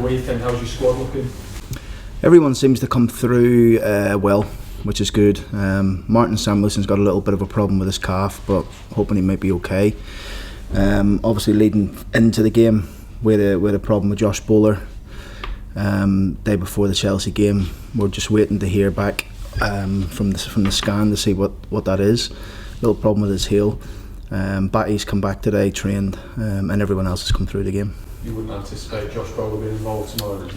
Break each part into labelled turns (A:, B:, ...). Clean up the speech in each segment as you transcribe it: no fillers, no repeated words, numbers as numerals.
A: weekend. How's your squad looking?
B: Everyone seems to come through well, which is good. Martin Samuelson's got a little bit of a problem with his calf, but hoping he might be okay. Obviously leading into the game, we had a problem with Josh Bowler day before the Chelsea game. We're just waiting to hear back from the scan to see what that is. Little problem with his heel. Batty's come back today, trained, and everyone else has come through the game.
A: You wouldn't anticipate Josh Bowler being involved tomorrow then?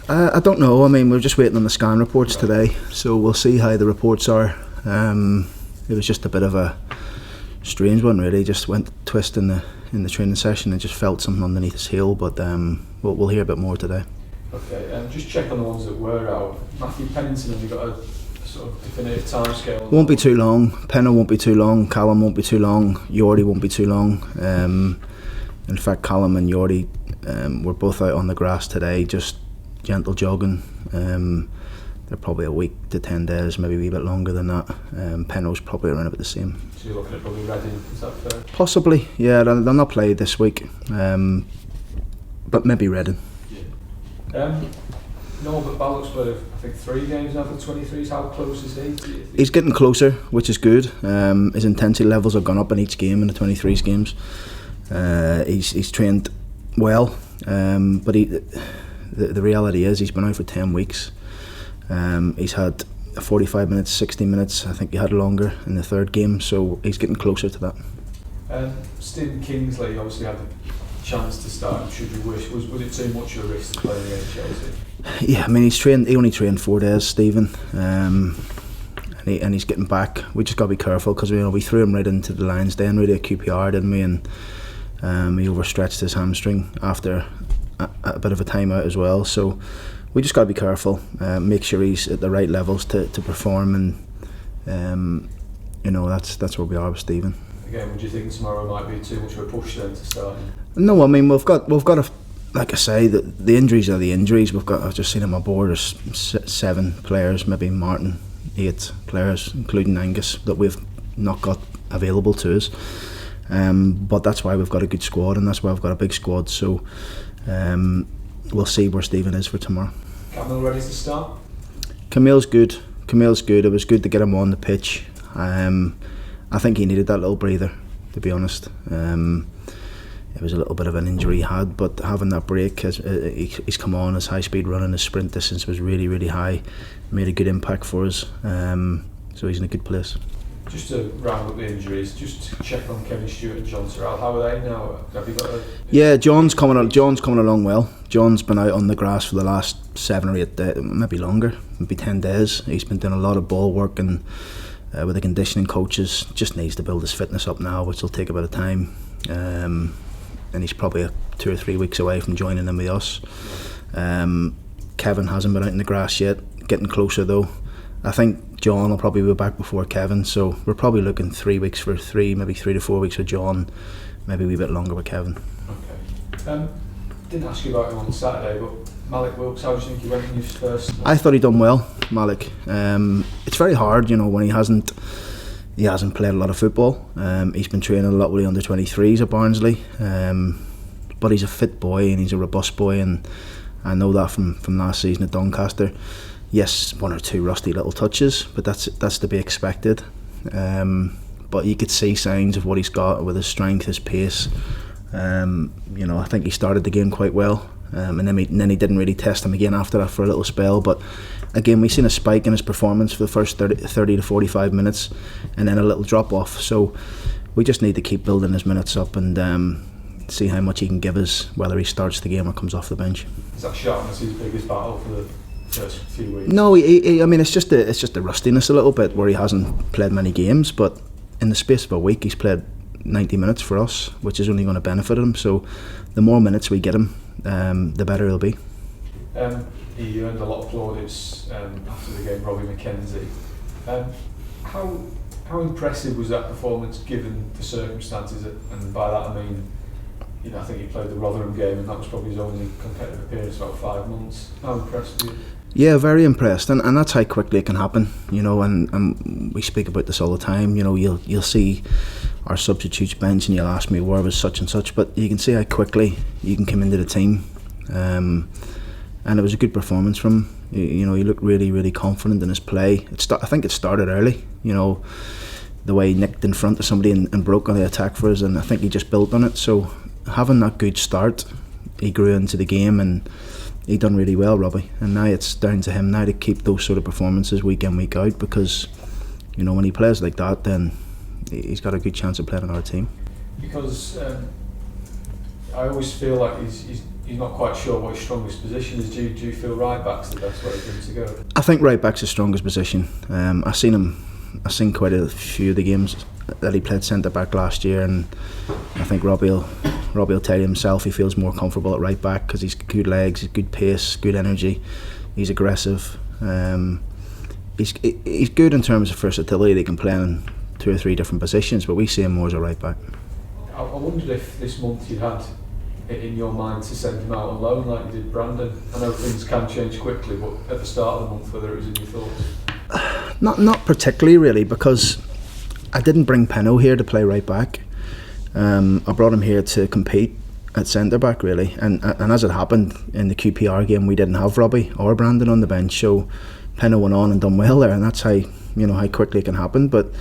B: I don't know. I mean, we're just waiting on the scan reports today, so we'll see how the reports are. It was just a bit of a strange one, really. Just went twist in the training session and just felt something underneath his heel, but we'll hear a bit more today.
A: Okay, just check on the ones that were out. Matthew Pennington, have you got a sort of definitive timescale?
B: Won't be too long. Penna won't be too long. Callum won't be too long. Yordi won't be too long. In fact, Callum and Yordi were both out on the grass today, just gentle jogging. They're probably a week to 10 days, maybe a wee bit longer than that. Penno's probably around about the same.
A: So you're looking at probably Reading, is that fair?
B: Possibly, yeah. They'll not play this week, but maybe Reading.
A: Yeah. No, but Ballock's played, I think, 3 games now for 23s. How close is he?
B: He's getting closer, which is good. His intensity levels have gone up in each game in the 23s games. He's trained well, but the reality is he's been out for 10 weeks. He's had 45 minutes, 60 minutes. I think he had longer in the third game, so he's getting closer to that.
A: Stephen Kingsley obviously had the chance to start, should you wish. Was it too much of a risk to play against Chelsea?
B: Yeah, I mean, he only trained 4 days, Stephen, and he's getting back. We just got to be careful because we threw him right into the Lions Den, really, at QPR, didn't we? And he overstretched his hamstring after a bit of a time out as well. So we just got to be careful, make sure he's at the right levels to perform, and that's where we are with Stephen.
A: Again, would you think tomorrow might be too much of a push then to start?
B: No, I mean we've got a, like I say, the injuries are the injuries. I've just seen on my board there's 7 players, maybe Martin, 8 players, including Angus, that we've not got available to us. But that's why we've got a good squad, and that's why we've got a big squad. So we'll see where Stephen is for tomorrow.
A: Camille ready to start?
B: Camille's good. It was good to get him on the pitch. I think he needed that little breather, to be honest. It was a little bit of an injury he had, but having that break, he's come on, his high speed running, his sprint distance was really, really high, made a good impact for us, so he's in a good place.
A: Just to round up the injuries, just to check on Kevin Stewart and John Sorrell, how are they now? Have you got
B: Yeah, John's coming along well. John's been out on the grass for the last 7 or 8 days, maybe longer, maybe 10 days. He's been doing a lot of ball work, and with the conditioning coaches, just needs to build his fitness up now, which will take a bit of time. And he's probably 2 or 3 weeks away from joining them with us. Kevin hasn't been out in the grass yet, getting closer though. I think John will probably be back before Kevin, so we're probably looking 3 weeks for maybe 3 to 4 weeks for John, maybe a wee bit longer with Kevin.
A: Okay. Didn't ask you about him on Saturday, but Malik Wilkes, how do you think he went in his first?
B: I thought he'd done well, Malik. It's very hard, when he hasn't played a lot of football. He's been training a lot with the under-23s at Barnsley, but he's a fit boy and he's a robust boy, and I know that from last season at Doncaster. Yes, 1 or 2 rusty little touches, but that's to be expected. But you could see signs of what he's got with his strength, his pace. I think he started the game quite well, and then he didn't really test him again after that for a little spell. But again, we've seen a spike in his performance for the first 30 to 45 minutes, and then a little drop off. So we just need to keep building his minutes up and see how much he can give us, whether he starts the game or comes off the bench.
A: Is that sharpness his biggest battle for the first few weeks?
B: No, I mean it's just the rustiness a little bit where he hasn't played many games, but in the space of a week he's played 90 minutes for us, which is only going to benefit him. So the more minutes we get him, the better he'll be.
A: He earned a lot of plaudits after the game, Robbie McKenzie. How impressive was that performance given the circumstances? And by that I mean, I think he played the Rotherham game, and that was probably his only competitive appearance for about 5 months. How impressed were you?
B: Yeah, very impressed, and that's how quickly it can happen. And we speak about this all the time. You'll see our substitutes bench, and you'll ask me where was such and such, but you can see how quickly you can come into the team. And it was a good performance from him. You know, he looked really, really confident in his play. I think it started early. You know, the way he nicked in front of somebody and broke on the attack for us, and I think he just built on it. So having that good start, he grew into the game and he done really well, Robbie. And now it's down to him now to keep those sort of performances week in, week out, because, you know, when he plays like that, then he's got a good chance of playing on our team.
A: Because I always feel like he's not quite sure what his strongest position is. Do you feel right back's the best way for him to go? I
B: think right back's his strongest position. I've seen quite a few of the games that he played centre back last year, and I think Robbie will tell you himself he feels more comfortable at right back because he's good legs, he's good pace, good energy, he's aggressive. He's good in terms of versatility. They can play in 2 or 3 different positions, but we see him more as a right back.
A: I wondered if this month you had it in your mind to send him out on loan like you did Brandon. I know things can change quickly, but at the start of the month, whether it was in your thoughts?
B: Not particularly, really, because I didn't bring Penno here to play right back. I brought him here to compete at centre back, really, and as it happened in the QPR game, we didn't have Robbie or Brandon on the bench, so Penno went on and done well there, and that's how quickly it can happen. But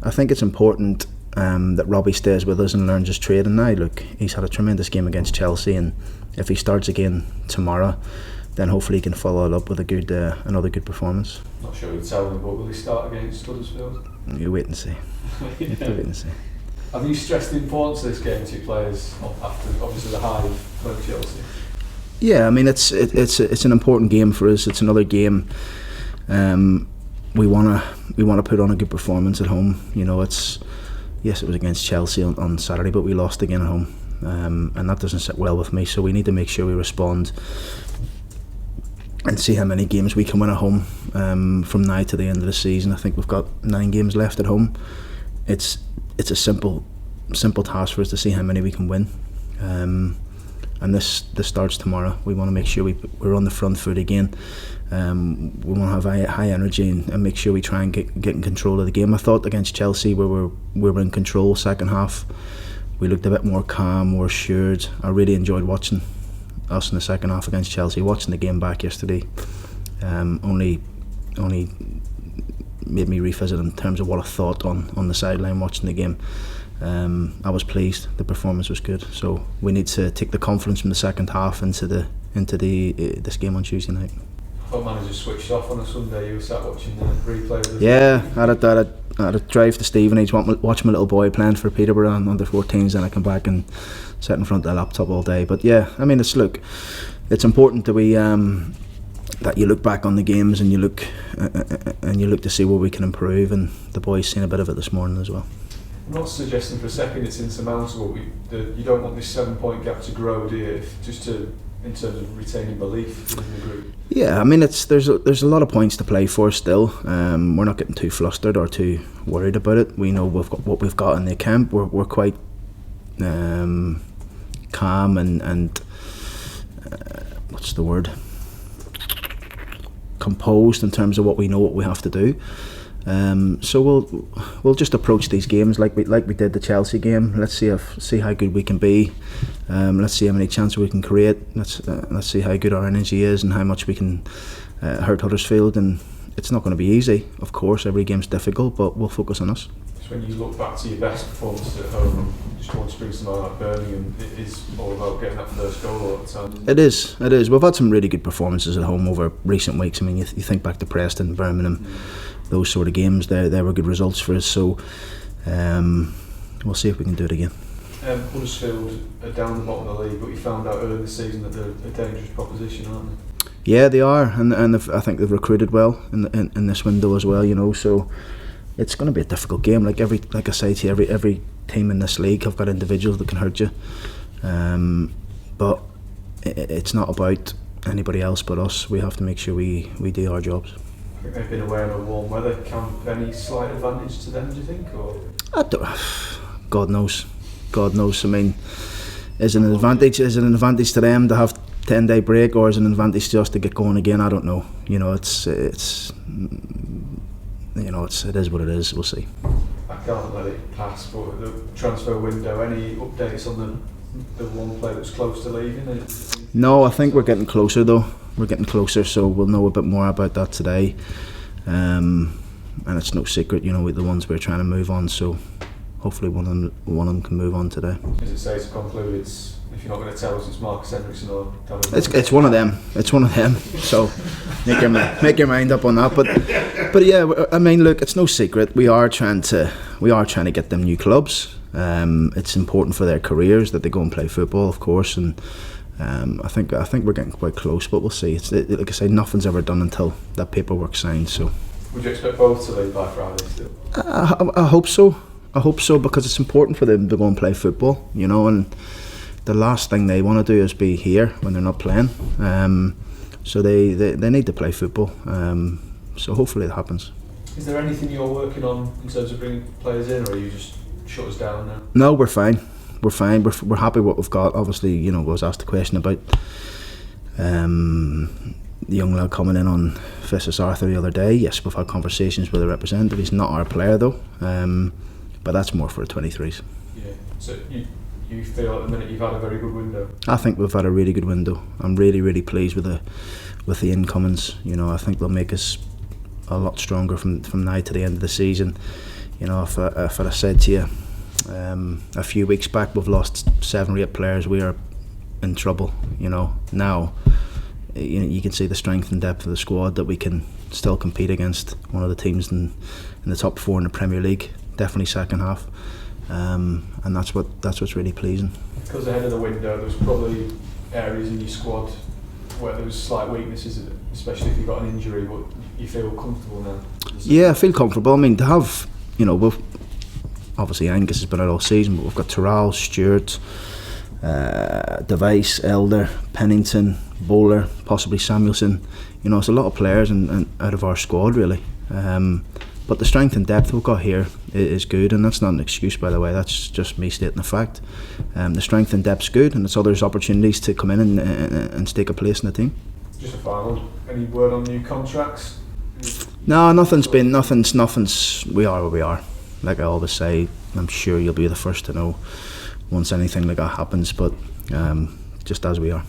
B: I think it's important that Robbie stays with us and learns his trade. And now, look, he's had a tremendous game against Chelsea, and if he starts again tomorrow, then hopefully he can follow it up with another good performance.
A: Not sure you'd tell him, but will he start against Huddersfield?
B: You wait and see. You wait and see.
A: Have you stressed the importance of this game to your players after obviously the high of playing Chelsea?
B: Yeah, I mean it's an important game for us. It's another game. We wanna put on a good performance at home. You know, yes, it was against Chelsea on Saturday, but we lost again at home, and that doesn't sit well with me. So we need to make sure we respond and see how many games we can win at home from now to the end of the season. I think we've got 9 games left at home. It's a simple task for us to see how many we can win, and this starts tomorrow. We want to make sure we're on the front foot again. We want to have high energy and make sure we try and get in control of the game. I thought against Chelsea we were in control second half. We looked a bit more calm, more assured. I really enjoyed watching us in the second half against Chelsea. Watching the game back yesterday only made me revisit in terms of what I thought on the sideline watching the game. I was pleased. The performance was good. So we need to take the confidence from the second half into this game on Tuesday night.
A: I thought manager switched off on a Sunday. You were sat watching the replay of the
B: I had a drive to Stevenage, watch my little boy playing for Peterborough on under 14s, and I come back and sit in front of the laptop all day. But yeah, I mean, it's important that we that you look back on the games and you look to see where we can improve, and the boys seen a bit of it this morning as well.
A: I'm not suggesting for a second it's insurmountable. You don't want this 7-point gap to grow, do you? In terms of retaining belief in the group.
B: Yeah, I mean there's a lot of points to play for still. We're not getting too flustered or too worried about it. We know what we've got in the camp. We're quite calm and what's the word? Composed in terms of what we know what we have to do. So we'll just approach these games like we did the Chelsea game. Let's see how good we can be. Let's see how many chances we can create. Let's see how good our energy is and how much we can hurt Huddersfield. And it's not going to be easy, of course. Every game's difficult, but we'll focus on us.
A: So when you look back to your best performances at home, just want to bring something like Birmingham, it is all about getting that first goal all the time.
B: It is. We've had some really good performances at home over recent weeks. I mean, you think back to Preston, Birmingham. Those sort of games, they were good results for us, so we'll see if we can do it again.
A: Huddersfield are down the bottom of the league, but you found out early this season that they're a dangerous proposition, aren't they?
B: Yeah, they are, and I think they've recruited well in this window as well. You know, so it's going to be a difficult game. Like I say to you, every team in this league have got individuals that can hurt you, but it's not about anybody else but us. We have to make sure we do our jobs.
A: I think they've been away in a warm weather. Can any slight advantage to them, do you think? Or?
B: God knows. I mean, is it an advantage to them to have 10-day break, or is it an advantage just to get going again? I don't know. You know, it is what it is. We'll see.
A: I can't let it pass, but the transfer window. Any updates on the one player that's close to leaving?
B: No, I think we're getting closer though. We're getting closer, so we'll know a bit more about that today. And it's no secret, with the ones we're trying to move on. So hopefully one of them can move on today.
A: Is it safe to conclude if you're not going to tell us it's Marcus Henriksson or
B: it's one of them. It's one of them. So make your mind up on that. But yeah, I mean, look, it's no secret. We are trying to get them new clubs. It's important for their careers that they go and play football, of course, and I think we're getting quite close. But we'll see. Like I say, nothing's ever done until that paperwork's signed. So
A: would you expect both to leave by Friday still?
B: I hope so. I hope so, because it's important for them to go and play football, and the last thing they want to do is be here when they're not playing. So they need to play football. So hopefully it happens.
A: Is there anything you're working on in terms of bringing players in, or are you just shut us down now?
B: No, we're fine. We're fine. We're happy with what we've got. Obviously, I was asked a question about the young lad coming in on Festus Arthur the other day. Yes, we've had conversations with the representative. He's not our player though, but that's more for the 23s.
A: Yeah. So you feel at the minute you've had a very good window?
B: I think we've had a really good window. I'm really, really pleased with the incomings. I think they'll make us a lot stronger from now to the end of the season. If I said to you a few weeks back we've lost 7 or 8 players, we are in trouble. Now you can see the strength and depth of the squad, that we can still compete against one of the teams in the top 4 in the Premier League, definitely second half. And that's what's really pleasing. Because
A: ahead of the window, there's probably areas in your squad where there was slight weaknesses, especially if you got an injury. But you feel comfortable now?
B: Yeah, I feel comfortable. I mean, to have, we've obviously Angus has been out all season, but we've got Terrell, Stewart, Device, Elder, Pennington, Bowler, possibly Samuelson. It's a lot of players and out of our squad really. But the strength and depth we've got here is good, and that's not an excuse, by the way. That's just me stating the fact. The strength and depth's good, and it's others' opportunities to come in and take a place in the team.
A: Just a final. Any word on new contracts?
B: No, nothing's. We are where we are. Like I always say, I'm sure you'll be the first to know once anything like that happens. But just as we are.